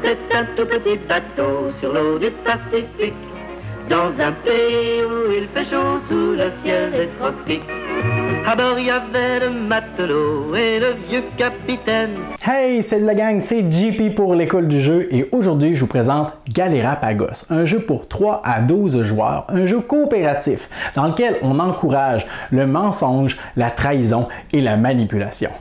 C'était un tout petit bateau sur l'eau du Pacifique, dans un pays où il fait chaud sous le ciel des tropiques. À bord, il y avait le matelot et le vieux capitaine. Hey, salut la gang, c'est JP pour l'école du jeu et aujourd'hui je vous présente Galérapagos, un jeu pour 3 à 12 joueurs, un jeu coopératif dans lequel on encourage le mensonge, la trahison et la manipulation.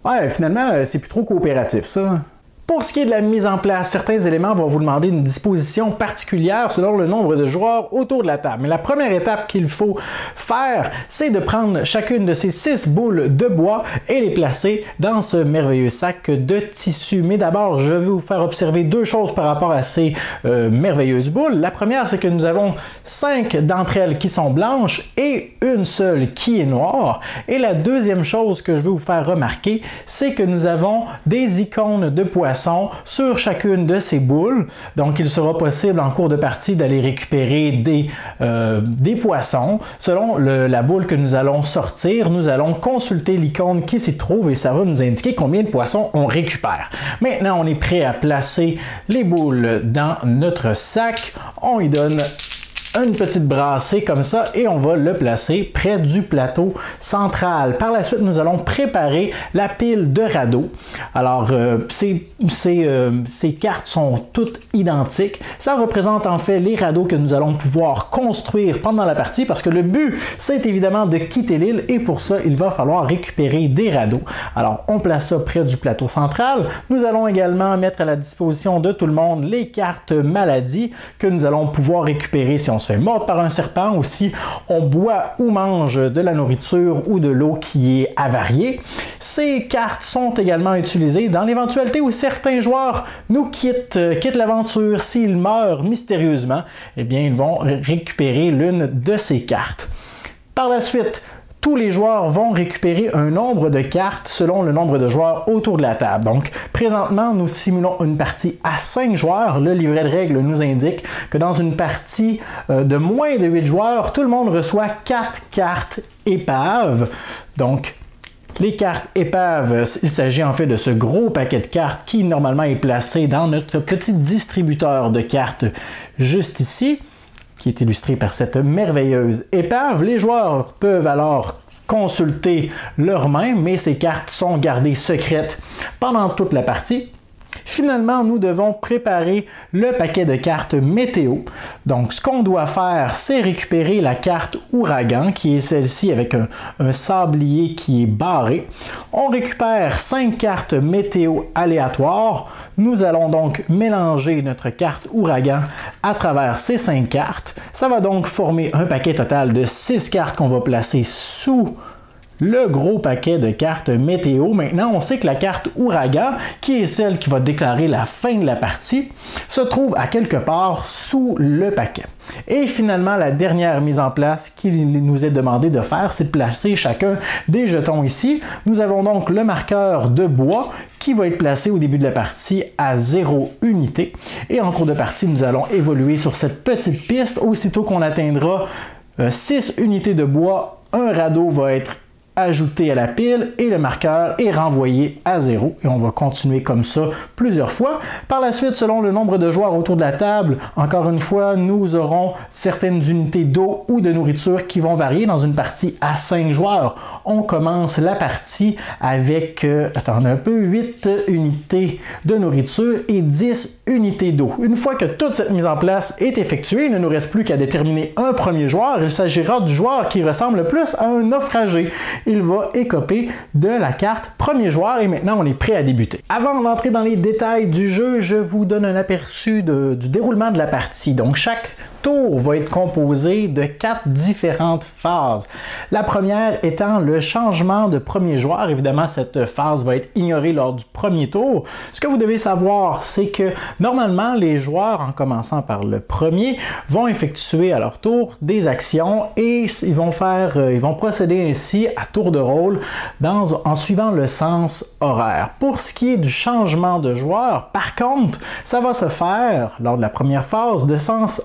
Ouais, finalement, c'est plus trop coopératif ça. Pour ce qui est de la mise en place, certains éléments vont vous demander une disposition particulière selon le nombre de joueurs autour de la table. Mais la première étape qu'il faut faire, c'est de prendre chacune de ces 6 boules de bois et les placer dans ce merveilleux sac de tissu. Mais d'abord, je vais vous faire observer 2 choses par rapport à ces merveilleuses boules. La première, c'est que nous avons 5 d'entre elles qui sont blanches et une seule qui est noire. Et la deuxième chose que je veux vous faire remarquer, c'est que nous avons des icônes de poissons sur chacune de ces boules. Donc, il sera possible en cours de partie d'aller récupérer des poissons. Selon la boule que nous allons sortir, nous allons consulter l'icône qui s'y trouve et ça va nous indiquer combien de poissons on récupère. Maintenant, on est prêt à placer les boules dans notre sac. On y donne une petite brassée comme ça et on va le placer près du plateau central. Par la suite, nous allons préparer la pile de radeaux. Alors, ces cartes sont toutes identiques. Ça représente en fait les radeaux que nous allons pouvoir construire pendant la partie parce que le but, c'est évidemment de quitter l'île et pour ça, il va falloir récupérer des radeaux. Alors, on place ça près du plateau central. Nous allons également mettre à la disposition de tout le monde les cartes maladies que nous allons pouvoir récupérer si on se fait mordre par un serpent ou si on boit ou mange de la nourriture ou de l'eau qui est avariée. Ces cartes sont également utilisées dans l'éventualité où certains joueurs nous quittent l'aventure. S'ils meurent mystérieusement, eh bien, ils vont récupérer l'une de ces cartes. Par la suite, tous les joueurs vont récupérer un nombre de cartes selon le nombre de joueurs autour de la table. Donc, présentement, nous simulons une partie à 5 joueurs. Le livret de règles nous indique que dans une partie de moins de 8 joueurs, tout le monde reçoit 4 cartes épaves. Donc, les cartes épaves, il s'agit en fait de ce gros paquet de cartes qui normalement est placé dans notre petit distributeur de cartes juste ici, qui est illustré par cette merveilleuse épave. Les joueurs peuvent alors consulter leurs mains, mais ces cartes sont gardées secrètes pendant toute la partie. Finalement, nous devons préparer le paquet de cartes météo. Donc, ce qu'on doit faire, c'est récupérer la carte ouragan, qui est celle-ci avec un sablier qui est barré. On récupère 5 cartes météo aléatoires. Nous allons donc mélanger notre carte ouragan à travers ces 5 cartes. Ça va donc former un paquet total de 6 cartes qu'on va placer sous le gros paquet de cartes météo. Maintenant, on sait que la carte ouragan, qui est celle qui va déclarer la fin de la partie, se trouve à quelque part sous le paquet. Et finalement, la dernière mise en place qu'il nous est demandé de faire, c'est de placer chacun des jetons ici. Nous avons donc le marqueur de bois qui va être placé au début de la partie à 0 unité. Et en cours de partie, nous allons évoluer sur cette petite piste. Aussitôt qu'on atteindra 6 unités de bois, un radeau va être ajouté à la pile et le marqueur est renvoyé à 0 et on va continuer comme ça plusieurs fois. Par la suite, selon le nombre de joueurs autour de la table, encore une fois, nous aurons certaines unités d'eau ou de nourriture qui vont varier dans une partie à 5 joueurs. On commence la partie avec, attendez un peu, 8 unités de nourriture et 10 unités d'eau. Une fois que toute cette mise en place est effectuée, il ne nous reste plus qu'à déterminer un premier joueur. Il s'agira du joueur qui ressemble le plus à un naufragé. Il va écoper de la carte premier joueur et maintenant on est prêt à débuter. Avant d'entrer dans les détails du jeu, je vous donne un aperçu du déroulement de la partie. Donc chaque tour va être composé de 4 différentes phases. La première étant le changement de premier joueur. Évidemment, cette phase va être ignorée lors du premier tour. Ce que vous devez savoir, c'est que normalement, les joueurs, en commençant par le premier, vont effectuer à leur tour des actions et ils vont procéder ainsi à tour de rôle en suivant le sens horaire. Pour ce qui est du changement de joueur, par contre, ça va se faire lors de la première phase de sens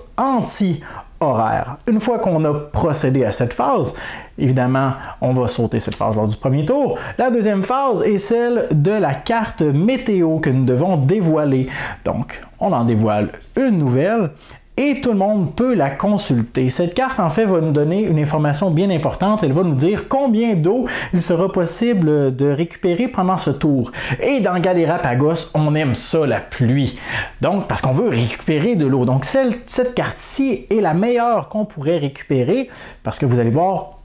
horaire. Une fois qu'on a procédé à cette phase, évidemment, on va sauter cette phase lors du premier tour. La deuxième phase est celle de la carte météo que nous devons dévoiler. Donc, on en dévoile une nouvelle et tout le monde peut la consulter. Cette carte, en fait, va nous donner une information bien importante. Elle va nous dire combien d'eau il sera possible de récupérer pendant ce tour. Et dans Galérapagos, on aime ça, la pluie. Donc, parce qu'on veut récupérer de l'eau. Donc, cette carte-ci est la meilleure qu'on pourrait récupérer parce que vous allez voir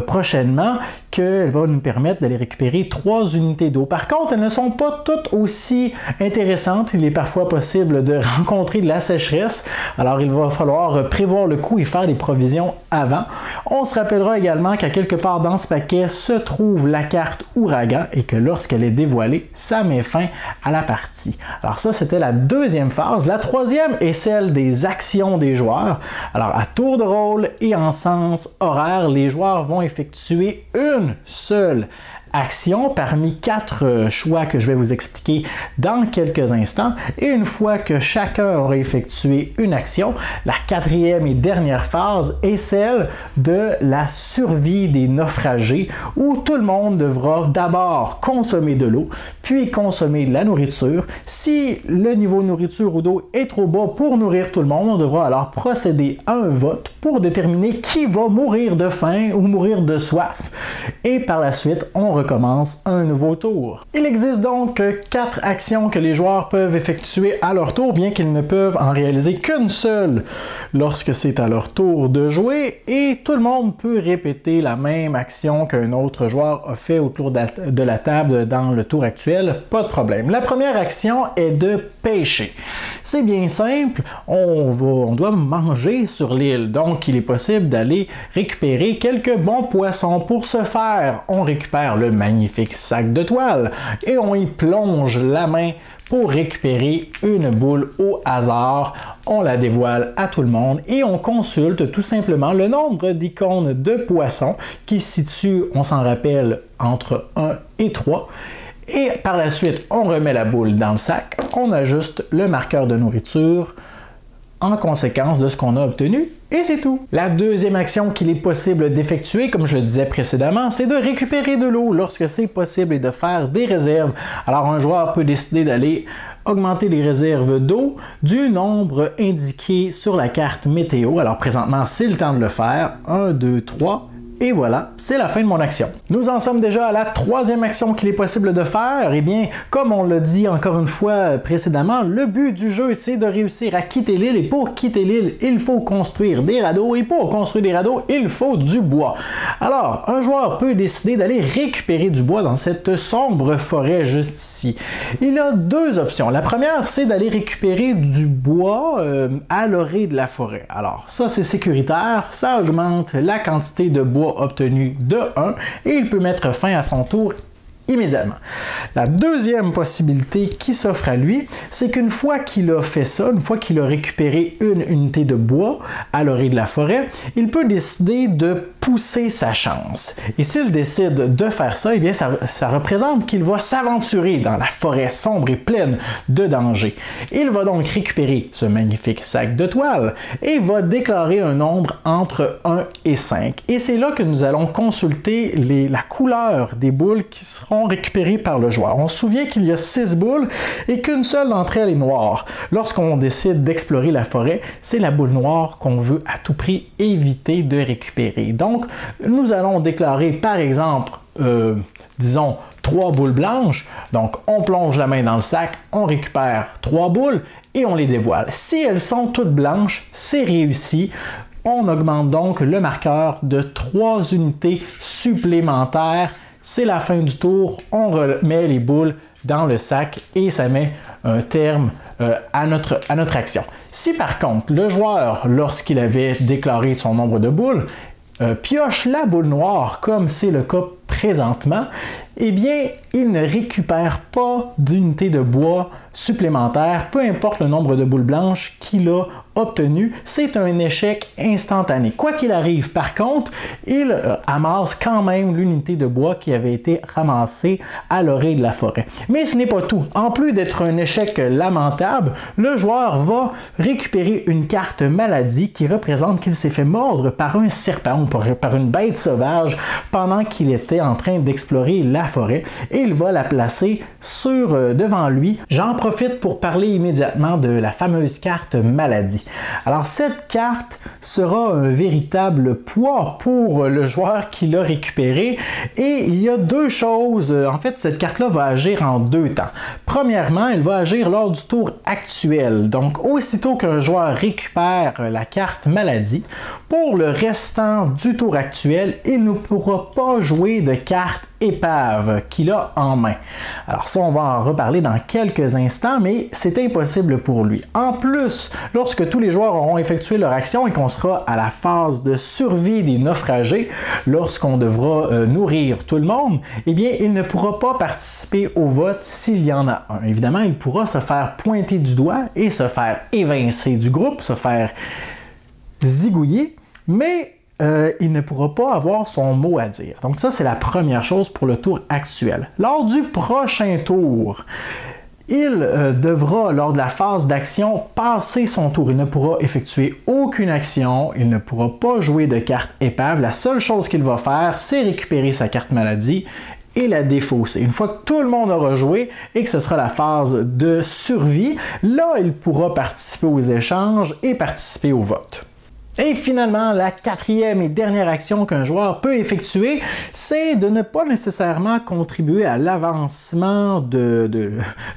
prochainement qu'elle va nous permettre d'aller récupérer 3 unités d'eau. Par contre, elles ne sont pas toutes aussi intéressantes. Il est parfois possible de rencontrer de la sécheresse. Alors, il va falloir prévoir le coup et faire des provisions avant. On se rappellera également qu'à quelque part dans ce paquet se trouve la carte ouragan et que lorsqu'elle est dévoilée, ça met fin à la partie. Alors ça, c'était la deuxième phase. La troisième est celle des actions des joueurs. Alors, à tour de rôle et en sens horaire, les joueurs vont effectuer une seule action parmi 4 choix que je vais vous expliquer dans quelques instants. Et une fois que chacun aura effectué une action, la quatrième et dernière phase est celle de la survie des naufragés où tout le monde devra d'abord consommer de l'eau, puis consommer de la nourriture. Si le niveau de nourriture ou d'eau est trop bas pour nourrir tout le monde, on devra alors procéder à un vote pour déterminer qui va mourir de faim ou mourir de soif. Et par la suite, on recommence un nouveau tour. Il existe donc 4 actions que les joueurs peuvent effectuer à leur tour, bien qu'ils ne peuvent en réaliser qu'une seule lorsque c'est à leur tour de jouer, et tout le monde peut répéter la même action qu'un autre joueur a fait autour de la table dans le tour actuel, pas de problème. La première action est de pêcher. C'est bien simple, on doit manger sur l'île, donc il est possible d'aller récupérer quelques bons poissons. Pour ce faire, on récupère le magnifique sac de toile et on y plonge la main pour récupérer une boule au hasard. On la dévoile à tout le monde et on consulte tout simplement le nombre d'icônes de poissons qui se situe, on s'en rappelle, entre 1 et 3. Et par la suite, on remet la boule dans le sac, on ajuste le marqueur de nourriture en conséquence de ce qu'on a obtenu, et c'est tout. La deuxième action qu'il est possible d'effectuer, comme je le disais précédemment, c'est de récupérer de l'eau lorsque c'est possible et de faire des réserves. Alors un joueur peut décider d'aller augmenter les réserves d'eau du nombre indiqué sur la carte météo. Alors présentement, c'est le temps de le faire. 1, 2, 3... Et voilà, c'est la fin de mon action. Nous en sommes déjà à la troisième action qu'il est possible de faire. Eh bien, comme on l'a dit encore une fois précédemment, le but du jeu, c'est de réussir à quitter l'île. Et pour quitter l'île, il faut construire des radeaux. Et pour construire des radeaux, il faut du bois. Alors, un joueur peut décider d'aller récupérer du bois dans cette sombre forêt juste ici. Il a 2 options. La première, c'est d'aller récupérer du bois à l'orée de la forêt. Alors, ça, c'est sécuritaire. Ça augmente la quantité de bois obtenu de 1 et il peut mettre fin à son tour immédiatement. La deuxième possibilité qui s'offre à lui, c'est qu'une fois qu'il a fait ça, une fois qu'il a récupéré une unité de bois à l'orée de la forêt, il peut décider de pousser sa chance. Et s'il décide de faire ça, eh bien ça représente qu'il va s'aventurer dans la forêt sombre et pleine de dangers. Il va donc récupérer ce magnifique sac de toile et va déclarer un nombre entre 1 et 5. Et c'est là que nous allons consulter la couleur des boules qui seront récupérées par le joueur. On se souvient qu'il y a 6 boules et qu'une seule d'entre elles est noire. Lorsqu'on décide d'explorer la forêt, c'est la boule noire qu'on veut à tout prix éviter de récupérer. Donc, nous allons déclarer par exemple, disons, 3 boules blanches. Donc, on plonge la main dans le sac, on récupère 3 boules et on les dévoile. Si elles sont toutes blanches, c'est réussi. On augmente donc le marqueur de 3 unités supplémentaires. C'est la fin du tour, on remet les boules dans le sac et ça met un terme à notre action. Si par contre, le joueur, lorsqu'il avait déclaré son nombre de boules, pioche la boule noire, comme c'est le cas présentement, eh bien, il ne récupère pas d'unité de bois supplémentaire, peu importe le nombre de boules blanches qu'il a obtenu. C'est un échec instantané. Quoi qu'il arrive, par contre, il amasse quand même l'unité de bois qui avait été ramassée à l'orée de la forêt. Mais ce n'est pas tout. En plus d'être un échec lamentable, le joueur va récupérer une carte maladie qui représente qu'il s'est fait mordre par un serpent ou par une bête sauvage pendant qu'il était en train d'explorer la forêt, et il va la placer devant lui. J'en profite pour parler immédiatement de la fameuse carte maladie. Alors cette carte sera un véritable poids pour le joueur qui l'a récupérée, et il y a deux choses. En fait, cette carte-là va agir en deux temps. Premièrement, elle va agir lors du tour actuel. Donc, aussitôt qu'un joueur récupère la carte maladie, pour le restant du tour actuel, il ne pourra pas jouer de carte épave qu'il a en main. Alors ça, on va en reparler dans quelques instants, mais c'est impossible pour lui. En plus, lorsque tous les joueurs auront effectué leur action et qu'on sera à la phase de survie des naufragés, lorsqu'on devra nourrir tout le monde, eh bien, il ne pourra pas participer au vote s'il y en a un. Évidemment, il pourra se faire pointer du doigt et se faire évincer du groupe, se faire zigouiller, mais il ne pourra pas avoir son mot à dire. Donc ça, c'est la première chose pour le tour actuel. Lors du prochain tour, il devra, lors de la phase d'action, passer son tour. Il ne pourra effectuer aucune action, il ne pourra pas jouer de carte épave. La seule chose qu'il va faire, c'est récupérer sa carte maladie et la défausser. Une fois que tout le monde aura joué et que ce sera la phase de survie, là, il pourra participer aux échanges et participer au vote. Et finalement, la quatrième et dernière action qu'un joueur peut effectuer, c'est de ne pas nécessairement contribuer à l'avancement de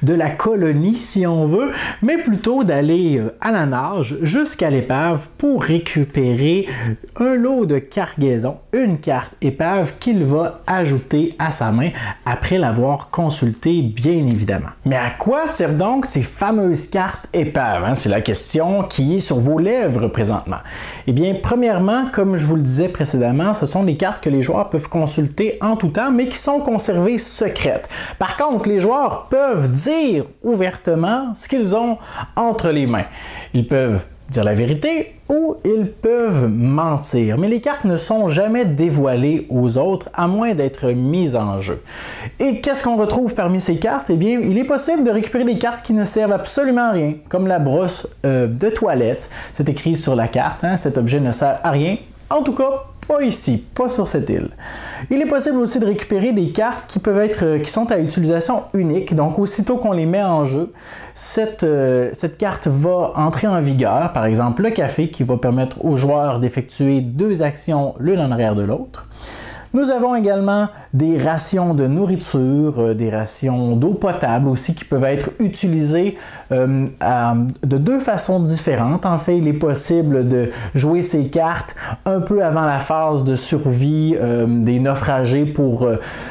la colonie, si on veut, mais plutôt d'aller à la nage jusqu'à l'épave pour récupérer un lot de cargaison, une carte épave qu'il va ajouter à sa main après l'avoir consultée, bien évidemment. Mais à quoi servent donc ces fameuses cartes épaves? C'est la question qui est sur vos lèvres présentement. Eh bien, premièrement, comme je vous le disais précédemment, ce sont des cartes que les joueurs peuvent consulter en tout temps, mais qui sont conservées secrètes. Par contre, les joueurs peuvent dire ouvertement ce qu'ils ont entre les mains. Ils peuvent dire la vérité ou ils peuvent mentir. Mais les cartes ne sont jamais dévoilées aux autres à moins d'être mises en jeu. Et qu'est-ce qu'on retrouve parmi ces cartes? Eh bien, il est possible de récupérer des cartes qui ne servent absolument à rien, comme la brosse de toilette. C'est écrit sur la carte, cet objet ne sert à rien. En tout cas, pas ici, pas sur cette île. Il est possible aussi de récupérer des cartes qui sont à utilisation unique. Donc, aussitôt qu'on les met en jeu, cette carte va entrer en vigueur. Par exemple, le café qui va permettre aux joueurs d'effectuer deux actions l'une en arrière de l'autre. Nous avons également des rations de nourriture, des rations d'eau potable aussi qui peuvent être utilisées de deux façons différentes. En fait, il est possible de jouer ces cartes un peu avant la phase de survie des naufragés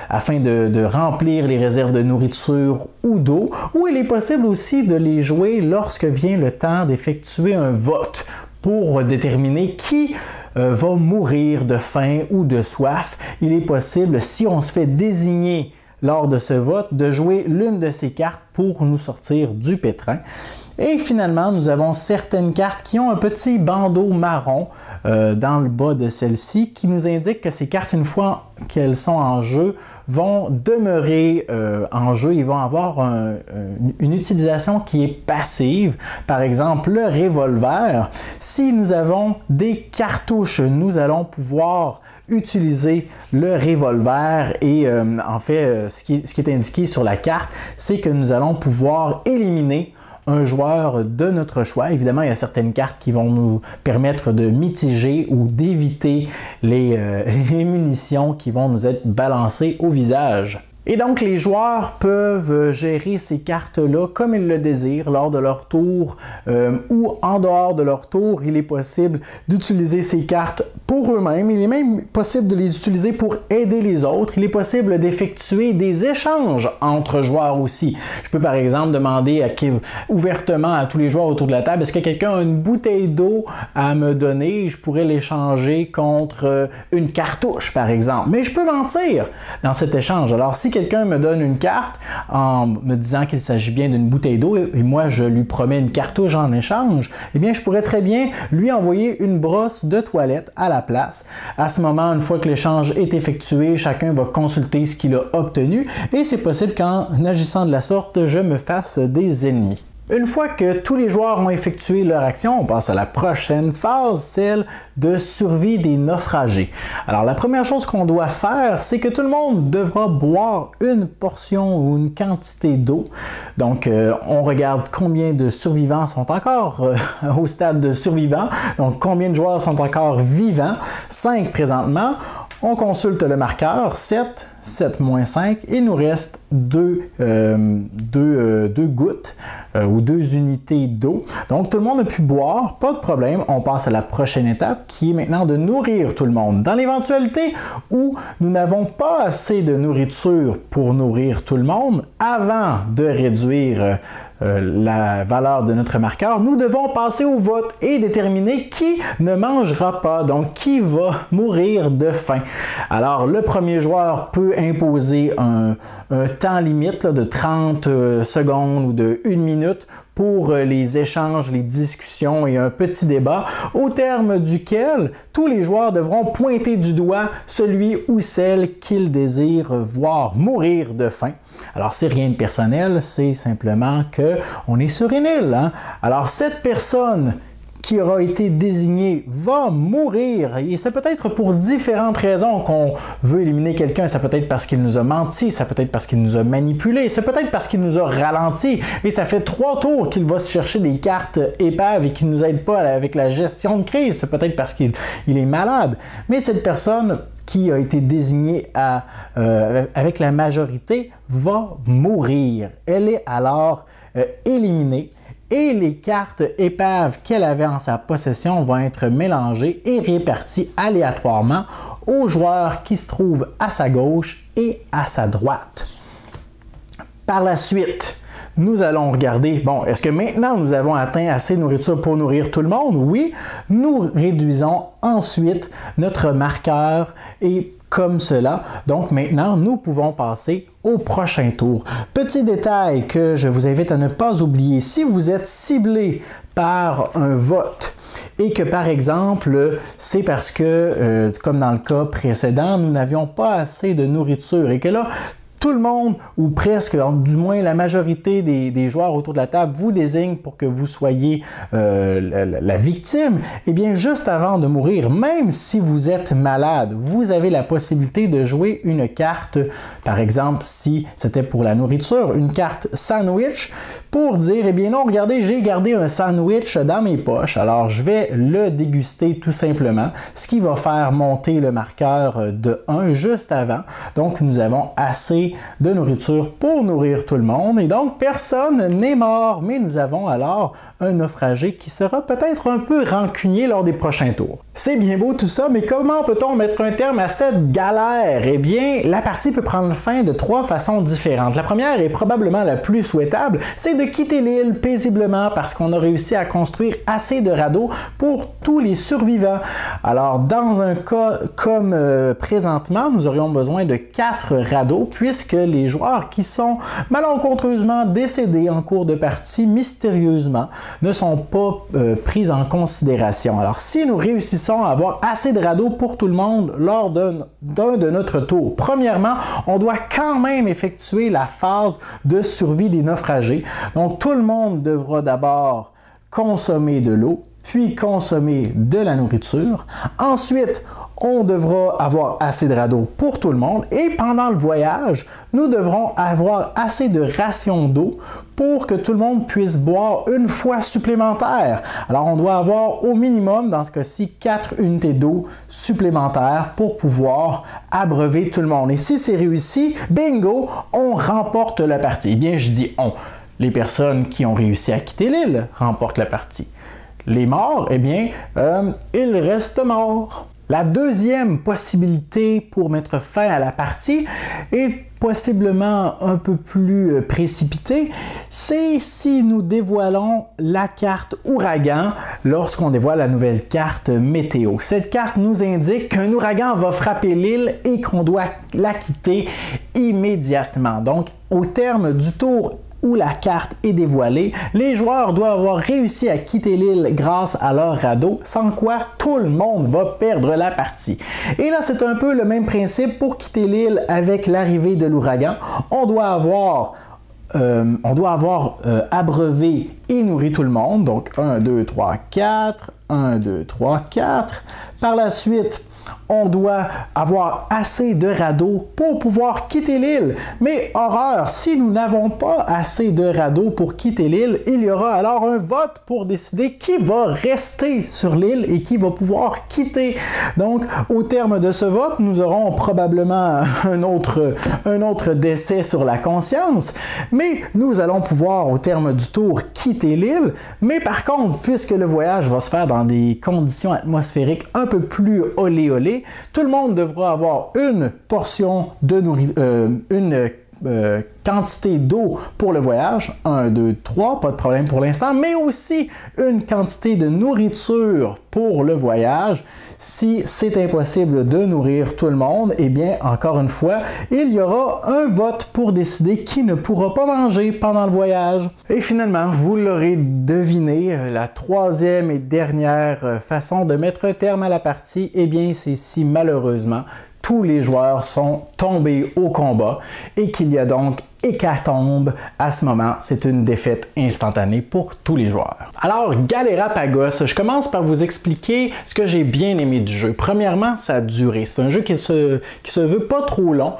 afin de remplir les réserves de nourriture ou d'eau, ou il est possible aussi de les jouer lorsque vient le temps d'effectuer un vote pour déterminer qui va mourir de faim ou de soif. Il est possible, si on se fait désigner lors de ce vote, de jouer l'une de ces cartes pour nous sortir du pétrin. Et finalement, nous avons certaines cartes qui ont un petit bandeau marron dans le bas de celle-ci qui nous indique que ces cartes, une fois qu'elles sont en jeu, vont demeurer en jeu. Ils vont avoir une utilisation qui est passive. Par exemple, le revolver. Si nous avons des cartouches, nous allons pouvoir utiliser le revolver et en fait, ce qui est indiqué sur la carte, c'est que nous allons pouvoir éliminer un joueur de notre choix. Évidemment, il y a certaines cartes qui vont nous permettre de mitiger ou d'éviter les munitions qui vont nous être balancées au visage. Et donc, les joueurs peuvent gérer ces cartes-là comme ils le désirent lors de leur tour ou en dehors de leur tour. Il est possible d'utiliser ces cartes pour eux-mêmes. Il est même possible de les utiliser pour aider les autres. Il est possible d'effectuer des échanges entre joueurs aussi. Je peux par exemple demander ouvertement à tous les joueurs autour de la table, est-ce que quelqu'un a une bouteille d'eau à me donner? Je pourrais l'échanger contre une cartouche, par exemple. Mais je peux mentir dans cet échange. Alors, si si quelqu'un me donne une carte en me disant qu'il s'agit bien d'une bouteille d'eau et moi je lui promets une cartouche en échange, eh bien je pourrais très bien lui envoyer une brosse de toilette à la place. À ce moment, une fois que l'échange est effectué, chacun va consulter ce qu'il a obtenu et c'est possible qu'en agissant de la sorte, je me fasse des ennemis. Une fois que tous les joueurs ont effectué leur action, on passe à la prochaine phase, celle de survie des naufragés. Alors la première chose qu'on doit faire, c'est que tout le monde devra boire une portion ou une quantité d'eau. Donc on regarde combien de survivants sont encore au stade de survivants, donc combien de joueurs sont encore vivants, 5 présentement. On consulte le marqueur, 7, 7-5, il nous reste 2 gouttes ou 2 unités d'eau. Donc tout le monde a pu boire, pas de problème. On passe à la prochaine étape qui est maintenant de nourrir tout le monde. Dans l'éventualité où nous n'avons pas assez de nourriture pour nourrir tout le monde, avant de réduire la valeur de notre marqueur, nous devons passer au vote et déterminer qui ne mangera pas, donc qui va mourir de faim. Alors le premier joueur peut imposer un temps limite là, de 30 secondes ou de 1 minute pour les échanges, les discussions et un petit débat, au terme duquel tous les joueurs devront pointer du doigt celui ou celle qu'ils désirent voir mourir de faim. Alors c'est rien de personnel, c'est simplement qu'on est sur une île. Hein? Alors cette personne qui aura été désigné va mourir. Et c'est peut-être pour différentes raisons qu'on veut éliminer quelqu'un. Ça peut être parce qu'il nous a menti, ça peut être parce qu'il nous a manipulé, c'est peut-être parce qu'il nous a ralenti. Et ça fait 3 tours qu'il va se chercher des cartes épaves et qu'il ne nous aide pas avec la gestion de crise. C'est peut-être parce qu'il est malade. Mais cette personne qui a été désignée avec la majorité va mourir. Elle est alors éliminée. Et les cartes épaves qu'elle avait en sa possession vont être mélangées et réparties aléatoirement aux joueurs qui se trouvent à sa gauche et à sa droite. Par la suite, nous allons regarder, bon, est-ce que maintenant nous avons atteint assez de nourriture pour nourrir tout le monde? Oui, nous réduisons ensuite notre marqueur et comme cela. Donc maintenant, nous pouvons passer au prochain tour. Petit détail que je vous invite à ne pas oublier, si vous êtes ciblé par un vote et que par exemple, c'est parce que, comme dans le cas précédent, nous n'avions pas assez de nourriture et que là, tout le monde, ou presque, du moins la majorité des joueurs autour de la table, vous désigne pour que vous soyez la victime, eh bien, juste avant de mourir, même si vous êtes malade, vous avez la possibilité de jouer une carte, par exemple, si c'était pour la nourriture, une carte sandwich, pour dire, eh bien non, regardez, j'ai gardé un sandwich dans mes poches, alors je vais le déguster tout simplement, ce qui va faire monter le marqueur de 1 juste avant. Donc, nous avons assez de nourriture pour nourrir tout le monde et donc personne n'est mort, mais nous avons alors un naufragé qui sera peut-être un peu rancunier lors des prochains tours. C'est bien beau tout ça, mais comment peut-on mettre un terme à cette galère? Eh bien, la partie peut prendre fin de 3 façons différentes. La première est probablement la plus souhaitable, c'est de quitter l'île paisiblement parce qu'on a réussi à construire assez de radeaux pour tous les survivants. Alors, dans un cas comme présentement, nous aurions besoin de 4 radeaux puisque les joueurs qui sont malencontreusement décédés en cours de partie mystérieusement ne sont pas pris en considération. Alors, si nous réussissons à avoir assez de radeaux pour tout le monde lors d'un de notre tour, premièrement, on doit quand même effectuer la phase de survie des naufragés. Donc, tout le monde devra d'abord consommer de l'eau, puis consommer de la nourriture. Ensuite, on devra avoir assez de radeaux pour tout le monde et pendant le voyage, nous devrons avoir assez de rations d'eau pour que tout le monde puisse boire une fois supplémentaire. Alors, on doit avoir au minimum, dans ce cas-ci, 4 unités d'eau supplémentaires pour pouvoir abreuver tout le monde. Et si c'est réussi, bingo, on remporte la partie. Eh bien, je dis on. Les personnes qui ont réussi à quitter l'île remportent la partie. Les morts, eh bien, ils restent morts. La deuxième possibilité pour mettre fin à la partie est possiblement un peu plus précipitée, c'est si nous dévoilons la carte ouragan lorsqu'on dévoile la nouvelle carte météo. Cette carte nous indique qu'un ouragan va frapper l'île et qu'on doit la quitter immédiatement. Donc, au terme du tour où la carte est dévoilée, les joueurs doivent avoir réussi à quitter l'île grâce à leur radeau, sans quoi tout le monde va perdre la partie. Et là, c'est un peu le même principe pour quitter l'île avec l'arrivée de l'ouragan. On doit avoir abreuvé et nourri tout le monde. Donc 1, 2, 3, 4. 1, 2, 3, 4. Par la suite, on doit avoir assez de radeaux pour pouvoir quitter l'île. Mais horreur, si nous n'avons pas assez de radeaux pour quitter l'île, il y aura alors un vote pour décider qui va rester sur l'île et qui va pouvoir quitter. Donc, au terme de ce vote, nous aurons probablement un autre décès sur la conscience, mais nous allons pouvoir, au terme du tour, quitter l'île. Mais par contre, puisque le voyage va se faire dans des conditions atmosphériques un peu plus olé-olé, tout le monde devra avoir une portion de quantité d'eau pour le voyage, 1, 2, 3, pas de problème pour l'instant, mais aussi une quantité de nourriture pour le voyage. Si c'est impossible de nourrir tout le monde, eh bien, encore une fois, il y aura un vote pour décider qui ne pourra pas manger pendant le voyage. Et finalement, vous l'aurez deviné, la troisième et dernière façon de mettre un terme à la partie, eh bien, c'est si malheureusement, tous les joueurs sont tombés au combat et qu'il y a donc hécatombe. À ce moment, c'est une défaite instantanée pour tous les joueurs. Alors, Galérapagos, je commence par vous expliquer ce que j'ai bien aimé du jeu. Premièrement, sa durée. C'est un jeu qui se veut pas trop long.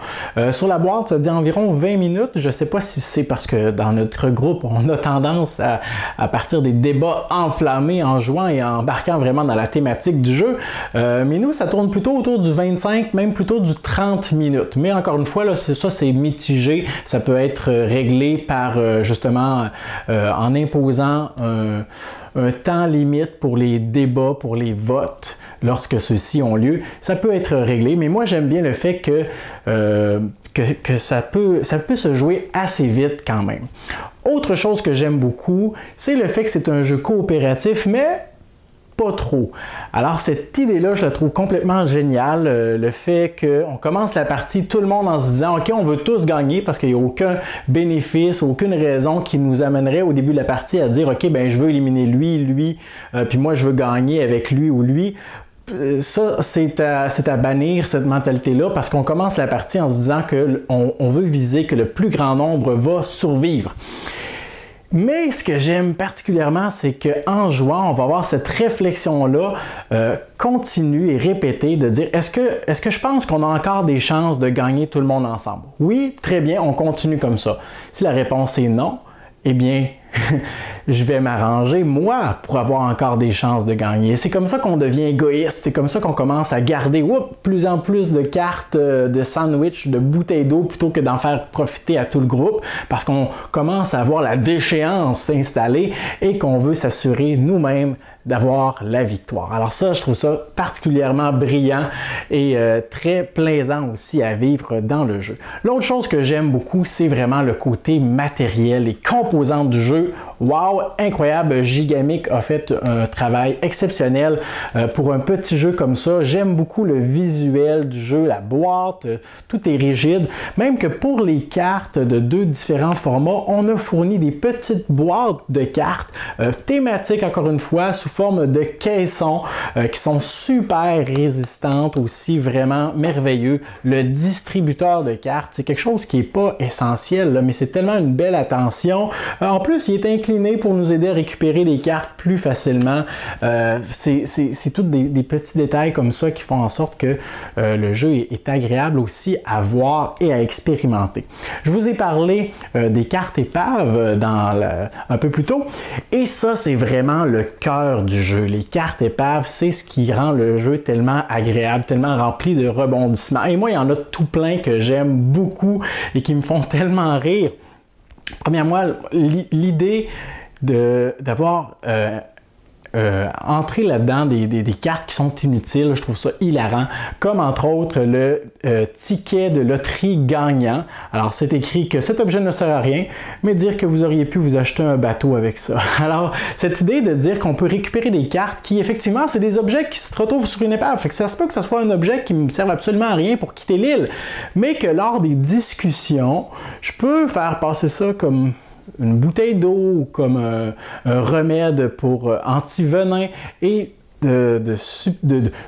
Sur la boîte, ça dit environ 20 minutes. Je sais pas si c'est parce que dans notre groupe, on a tendance à partir des débats enflammés en jouant et en embarquant vraiment dans la thématique du jeu. Mais nous, ça tourne plutôt autour du 25, même plutôt du 30 minutes. Mais encore une fois, là, c'est mitigé. Ça peut être réglé par justement en imposant un temps limite pour les débats, pour les votes lorsque ceux-ci ont lieu. Ça peut être réglé, mais moi j'aime bien le fait que ça peut se jouer assez vite quand même. Autre chose que j'aime beaucoup, c'est le fait que c'est un jeu coopératif, mais pas trop. Alors cette idée-là, je la trouve complètement géniale, le fait qu'on commence la partie tout le monde en se disant ok, on veut tous gagner parce qu'il n'y a aucun bénéfice, aucune raison qui nous amènerait au début de la partie à dire ok, ben je veux éliminer lui, puis moi je veux gagner avec lui ou lui. Ça, c'est à bannir cette mentalité-là parce qu'on commence la partie en se disant qu'on veut viser que le plus grand nombre va survivre. Mais ce que j'aime particulièrement, c'est qu'en jouant, on va avoir cette réflexion-là continue et répétée de dire est-ce que je pense qu'on a encore des chances de gagner tout le monde ensemble? Oui, très bien, on continue comme ça. Si la réponse est non, eh bien, je vais m'arranger, moi, pour avoir encore des chances de gagner. C'est comme ça qu'on devient égoïste, c'est comme ça qu'on commence à garder plus en plus de cartes, de sandwich, de bouteilles d'eau, plutôt que d'en faire profiter à tout le groupe, parce qu'on commence à voir la déchéance s'installer et qu'on veut s'assurer nous-mêmes d'avoir la victoire. Alors ça, je trouve ça particulièrement brillant et très plaisant aussi à vivre dans le jeu. L'autre chose que j'aime beaucoup, c'est vraiment le côté matériel, les composantes du jeu. Wow, incroyable! Gigamic a fait un travail exceptionnel pour un petit jeu comme ça. J'aime beaucoup le visuel du jeu, la boîte, tout est rigide. Même que pour les cartes de deux différents formats, on a fourni des petites boîtes de cartes thématiques, encore une fois, sous forme de caissons qui sont super résistantes aussi, vraiment merveilleux. Le distributeur de cartes, c'est quelque chose qui n'est pas essentiel, là, mais c'est tellement une belle attention. En plus, il est incliné pour nous aider à récupérer les cartes plus facilement. C'est tous des petits détails comme ça qui font en sorte que le jeu est agréable aussi à voir et à expérimenter. Je vous ai parlé des cartes épaves un peu plus tôt, et ça, c'est vraiment le cœur du jeu. Les cartes épaves, c'est ce qui rend le jeu tellement agréable, tellement rempli de rebondissements. Et moi, il y en a tout plein que j'aime beaucoup et qui me font tellement rire. Premièrement, l'idée d'avoir entrer là-dedans des cartes qui sont inutiles. Je trouve ça hilarant. Comme entre autres le ticket de loterie gagnant. Alors c'est écrit que cet objet ne sert à rien, mais dire que vous auriez pu vous acheter un bateau avec ça. Alors cette idée de dire qu'on peut récupérer des cartes qui effectivement c'est des objets qui se retrouvent sur une épave. Fait que ça se peut que ce soit un objet qui me serve absolument à rien pour quitter l'île, mais que lors des discussions, je peux faire passer ça comme une bouteille d'eau ou comme un remède pour anti-venin et de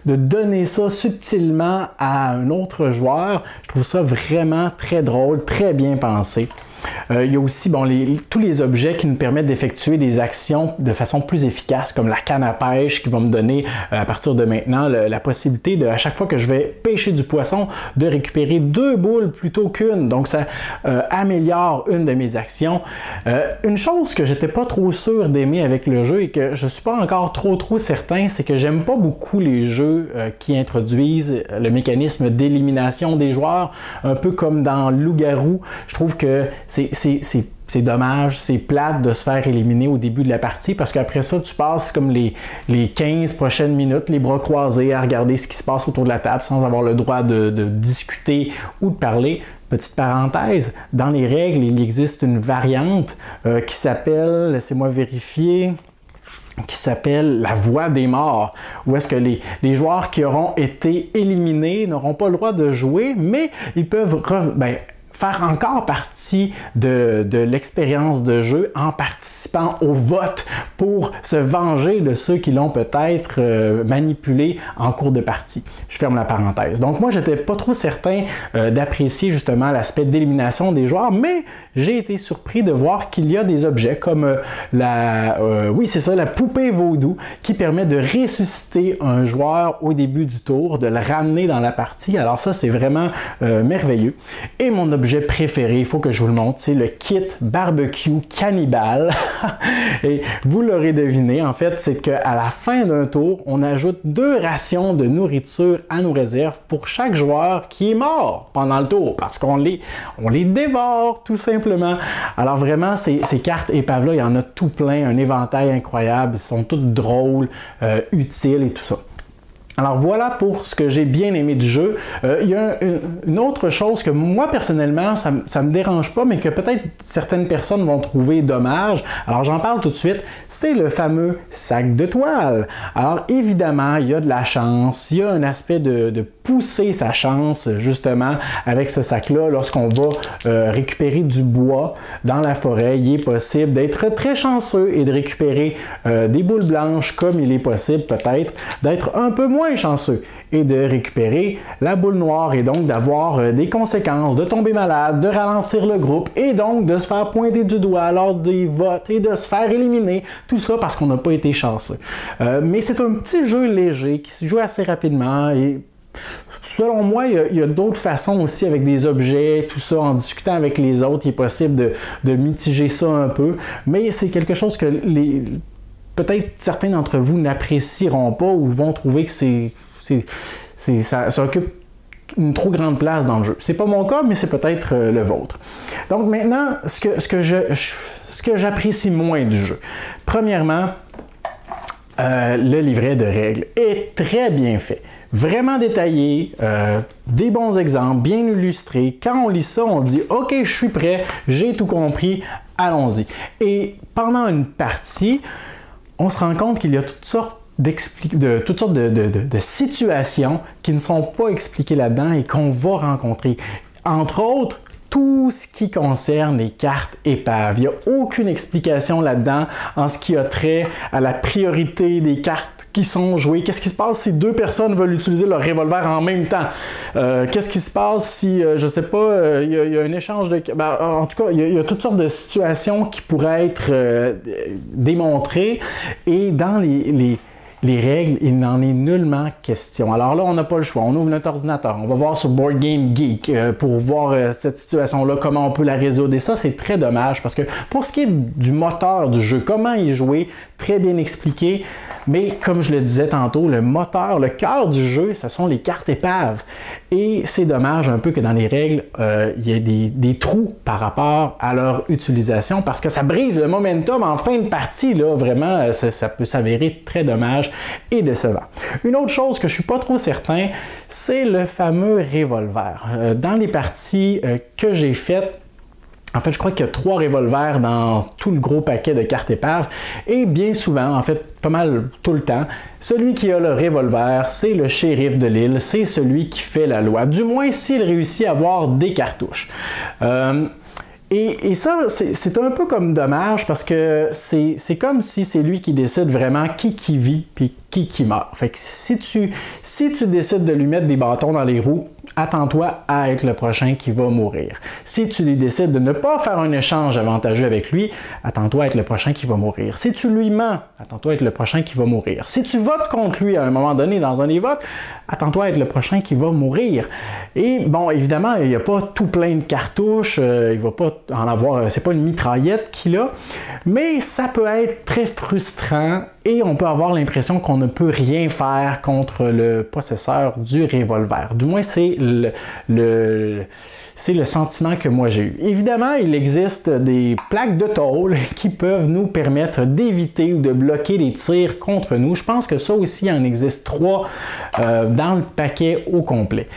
donner ça subtilement à un autre joueur. Je trouve ça vraiment très drôle, très bien pensé. Il y a aussi tous les objets qui nous permettent d'effectuer des actions de façon plus efficace, comme la canne à pêche qui va me donner à partir de maintenant la possibilité de, à chaque fois que je vais pêcher du poisson, de récupérer 2 boules plutôt qu'une. Donc ça améliore une de mes actions. Une chose que j'étais pas trop sûr d'aimer avec le jeu et que je suis pas encore trop certain, c'est que j'aime pas beaucoup les jeux qui introduisent le mécanisme d'élimination des joueurs, un peu comme dans Loup-garou. Je trouve que c'est dommage, c'est plate de se faire éliminer au début de la partie parce qu'après ça, tu passes comme les 15 prochaines minutes, les bras croisés à regarder ce qui se passe autour de la table sans avoir le droit de discuter ou de parler. Petite parenthèse, dans les règles, il existe une variante qui s'appelle, laissez-moi vérifier, qui s'appelle la voix des morts, où est-ce que les joueurs qui auront été éliminés n'auront pas le droit de jouer, mais ils peuvent faire encore partie de l'expérience de jeu en participant au vote pour se venger de ceux qui l'ont peut-être manipulé en cours de partie. Je ferme la parenthèse. Donc moi, j'étais pas trop certain d'apprécier justement l'aspect d'élimination des joueurs, mais j'ai été surpris de voir qu'il y a des objets comme la poupée vaudou qui permet de ressusciter un joueur au début du tour, de le ramener dans la partie. Alors ça, c'est vraiment merveilleux. Et mon objet préféré, il faut que je vous le montre, c'est le kit barbecue cannibale. Et vous l'aurez deviné, en fait, c'est qu'à la fin d'un tour, on ajoute 2 rations de nourriture à nos réserves pour chaque joueur qui est mort pendant le tour, parce qu'on les dévore tout simplement. Alors vraiment, ces cartes épaves-là, il y en a tout plein, un éventail incroyable, elles sont toutes drôles, utiles et tout ça. Alors voilà pour ce que j'ai bien aimé du jeu. Il y a une autre chose que moi personnellement, ça me dérange pas, mais que peut-être certaines personnes vont trouver dommage. Alors j'en parle tout de suite, c'est le fameux sac de toile. Alors évidemment, il y a de la chance, il y a un aspect de pousser sa chance justement avec ce sac-là. Lorsqu'on va récupérer du bois dans la forêt, il est possible d'être très chanceux et de récupérer des boules blanches, comme il est possible peut-être d'être un peu moins chanceux et de récupérer la boule noire et donc d'avoir des conséquences, de tomber malade, de ralentir le groupe et donc de se faire pointer du doigt lors des votes et de se faire éliminer, tout ça parce qu'on n'a pas été chanceux. Mais c'est un petit jeu léger qui se joue assez rapidement et selon moi, il y a d'autres façons aussi avec des objets, tout ça, en discutant avec les autres, il est possible de mitiger ça un peu, mais c'est quelque chose que peut-être certains d'entre vous n'apprécieront pas ou vont trouver que ça occupe une trop grande place dans le jeu. C'est pas mon cas, mais c'est peut-être le vôtre. Donc maintenant, ce que j'apprécie moins du jeu. Premièrement, le livret de règles est très bien fait. Vraiment détaillé, des bons exemples, bien illustrés. Quand on lit ça, on dit « Ok, je suis prêt, j'ai tout compris, allons-y ». Et pendant une partie, on se rend compte qu'il y a toutes sortes de situations qui ne sont pas expliquées là-dedans et qu'on va rencontrer. Entre autres, tout ce qui concerne les cartes épaves. Il n'y a aucune explication là-dedans en ce qui a trait à la priorité des cartes qui sont jouées. Qu'est-ce qui se passe si 2 personnes veulent utiliser leur revolver en même temps? Qu'est-ce qui se passe si, je sais pas, il y a un échange de... en tout cas, il y a toutes sortes de situations qui pourraient être démontrées et dans les règles, il n'en est nullement question. Alors là, on n'a pas le choix. On ouvre notre ordinateur. On va voir sur Board Game Geek pour voir cette situation-là, comment on peut la résoudre. Et ça, c'est très dommage parce que pour ce qui est du moteur du jeu, comment y jouer, très bien expliqué, mais comme je le disais tantôt, le moteur, le cœur du jeu, ce sont les cartes épaves. Et c'est dommage un peu que dans les règles, il y ait des trous par rapport à leur utilisation parce que ça brise le momentum en fin de partie. Là, vraiment, ça peut s'avérer très dommage et décevant. Une autre chose que je suis pas trop certain, c'est le fameux revolver. Dans les parties que j'ai faites, en fait, je crois qu'il y a 3 revolvers dans tout le gros paquet de cartes épaves et bien souvent, en fait, pas mal tout le temps, celui qui a le revolver, c'est le shérif de l'île, c'est celui qui fait la loi, du moins s'il réussit à avoir des cartouches. Et ça, c'est un peu comme dommage parce que c'est comme si c'est lui qui décide vraiment qui vit puis qui meurt. Fait que si tu décides de lui mettre des bâtons dans les roues, attends-toi à être le prochain qui va mourir. Si tu décides de ne pas faire un échange avantageux avec lui, attends-toi à être le prochain qui va mourir. Si tu lui mens, attends-toi à être le prochain qui va mourir. Si tu votes contre lui à un moment donné dans un des votes, attends-toi à être le prochain qui va mourir. Et bon, évidemment, il n'y a pas tout plein de cartouches, il va pas en avoir, c'est pas une mitraillette qu'il a, mais ça peut être très frustrant et on peut avoir l'impression qu'on ne peut rien faire contre le possesseur du revolver. Du moins, c'est le sentiment que moi j'ai eu. Évidemment, il existe des plaques de tôle qui peuvent nous permettre d'éviter ou de bloquer les tirs contre nous. Je pense que ça aussi, il en existe 3 dans le paquet au complet.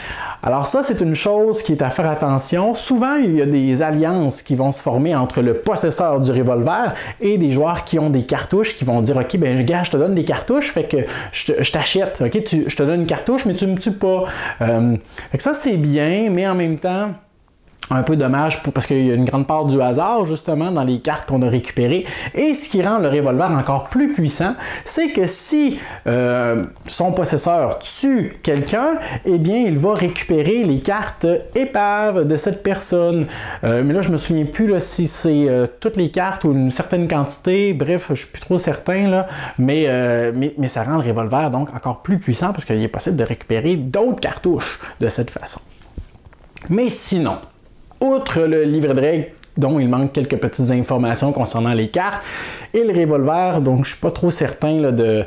Alors ça, c'est une chose qui est à faire attention. Souvent, il y a des alliances qui vont se former entre le possesseur du revolver et des joueurs qui ont des cartouches qui vont dire « Ok, ben gars, je te donne des cartouches, fait que je t'achète. Ok, je te donne une cartouche, mais tu me tues pas. » Fait que ça, c'est bien, mais en même temps, un peu dommage parce qu'il y a une grande part du hasard justement dans les cartes qu'on a récupérées. Et ce qui rend le revolver encore plus puissant, c'est que si son possesseur tue quelqu'un, eh bien il va récupérer les cartes épaves de cette personne. Mais là je me souviens plus là, si c'est toutes les cartes ou une certaine quantité, bref, je suis plus trop certain là, mais ça rend le revolver donc encore plus puissant parce qu'il est possible de récupérer d'autres cartouches de cette façon. Mais sinon, outre le livret de règles dont il manque quelques petites informations concernant les cartes, et le revolver, donc je suis pas trop certain là, de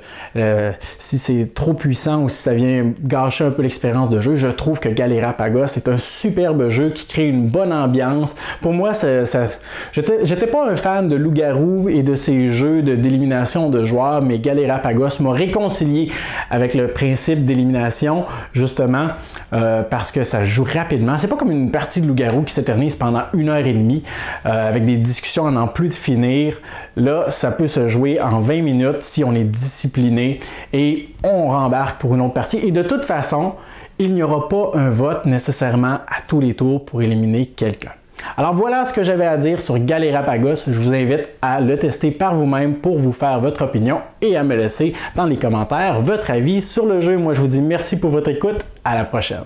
si c'est trop puissant ou si ça vient gâcher un peu l'expérience de jeu. Je trouve que Galerapagos est un superbe jeu qui crée une bonne ambiance. Pour moi, j'étais pas un fan de Loup-Garou et de ces jeux d'élimination de joueurs, mais Galerapagos m'a réconcilié avec le principe d'élimination, justement, parce que ça joue rapidement. C'est pas comme une partie de Loup-Garou qui s'éternise pendant 1h30 avec des discussions à n'en plus de finir. Là, ça peut se jouer en 20 minutes si on est discipliné et on rembarque pour une autre partie. Et de toute façon, il n'y aura pas un vote nécessairement à tous les tours pour éliminer quelqu'un. Alors voilà ce que j'avais à dire sur Galerapagos. Je vous invite à le tester par vous-même pour vous faire votre opinion et à me laisser dans les commentaires votre avis sur le jeu. Moi, je vous dis merci pour votre écoute. À la prochaine.